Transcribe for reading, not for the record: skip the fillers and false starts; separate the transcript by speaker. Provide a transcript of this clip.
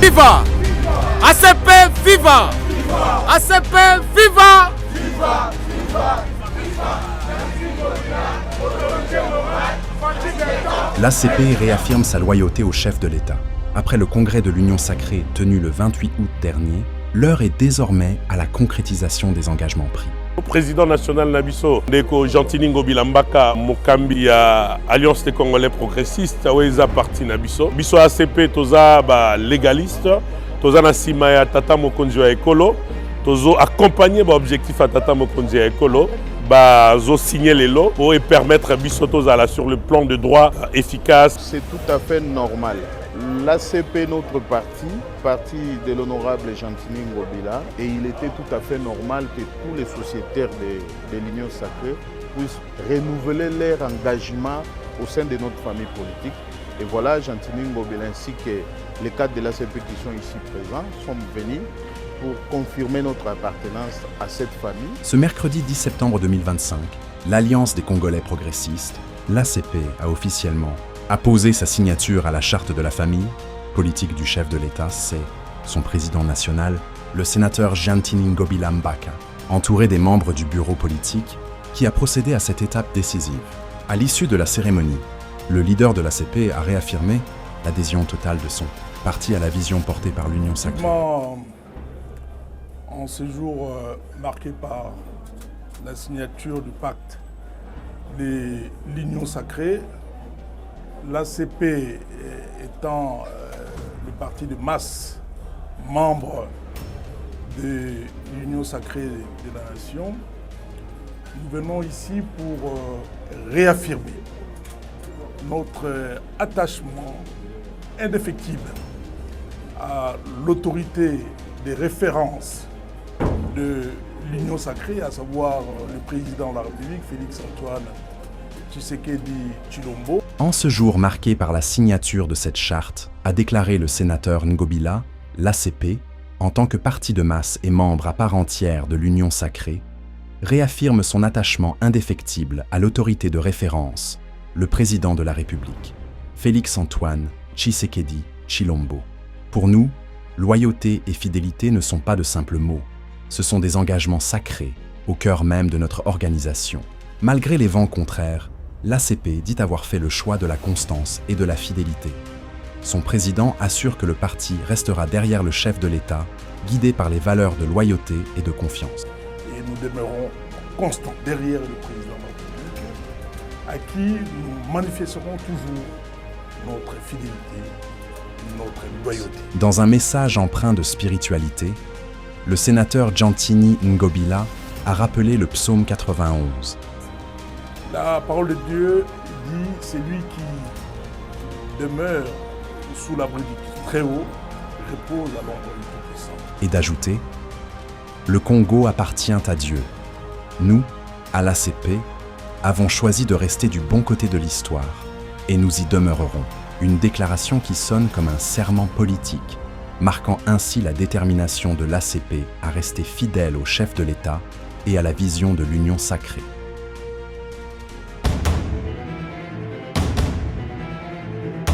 Speaker 1: Viva! ACP, viva! ACP, viva!
Speaker 2: L'ACP réaffirme sa loyauté au chef de l'État. Après le congrès de l'Union sacrée tenu le 28 août dernier, l'heure est désormais à la concrétisation des engagements pris.
Speaker 3: Le président national Nabiso, Ndeko Gentini Ngobila Mbaka, Mokambi ya Alliance des Congolais progressistes, Weza parti Nabiso. Biso ACP toza légaliste, toza na sima ya Tata Mokonzi ya Ekolo, tozo accompagner l'objectif à Tata Mokonzi ya Ekolo, zo signer les lots pour permettre biso tozala sur le plan de droit efficace.
Speaker 4: C'est tout à fait normal. L'ACP, notre parti de l'honorable Gentini Ngobila, et il était tout à fait normal que tous les sociétaires de l'Union sacrée puissent renouveler leur engagement au sein de notre famille politique. Et voilà, Gentini Ngobila ainsi que les cadres de l'ACP qui sont ici présents sont venus pour confirmer notre appartenance à cette famille.
Speaker 2: Ce mercredi 10 septembre 2025, l'Alliance des Congolais progressistes, l'ACP, a officiellement apposé sa signature à la charte de la famille politique du chef de l'État. C'est son président national, le sénateur Gentini Ngobila Mbaka, entouré des membres du bureau politique, qui a procédé à cette étape décisive. À l'issue de la cérémonie, le leader de l'ACP a réaffirmé l'adhésion totale de son parti à la vision portée par l'Union sacrée.
Speaker 5: En ce jour marqué par la signature du pacte de l'Union sacrée, l'ACP étant le parti de masse, membre de l'Union sacrée de la nation, nous venons ici pour réaffirmer notre attachement indéfectible à l'autorité des références de l'Union sacrée, à savoir le président de la République, Félix-Antoine Tshisekedi Tshilombo.
Speaker 2: En ce jour marqué par la signature de cette charte, a déclaré le sénateur Ngobila, l'ACP, en tant que parti de masse et membre à part entière de l'Union sacrée, réaffirme son attachement indéfectible à l'autorité de référence, le président de la République, Félix-Antoine Tshisekedi Tshilombo. Pour nous, loyauté et fidélité ne sont pas de simples mots, ce sont des engagements sacrés au cœur même de notre organisation. Malgré les vents contraires, l'ACP dit avoir fait le choix de la constance et de la fidélité. Son président assure que le parti restera derrière le chef de l'État, guidé par les valeurs de loyauté et de confiance.
Speaker 5: Et nous demeurons constants derrière le président de la République, à qui nous manifesterons toujours notre fidélité, notre loyauté.
Speaker 2: Dans un message empreint de spiritualité, le sénateur Gentini Ngobila a rappelé le psaume 91.
Speaker 5: La parole de Dieu dit « Celui qui demeure sous l'abri du Très-Haut repose à l'ombre du Tout-Puissant. »
Speaker 2: Et d'ajouter « Le Congo appartient à Dieu. Nous, à l'ACP, avons choisi de rester du bon côté de l'histoire et nous y demeurerons. » Une déclaration qui sonne comme un serment politique, marquant ainsi la détermination de l'ACP à rester fidèle au chef de l'État et à la vision de l'Union sacrée.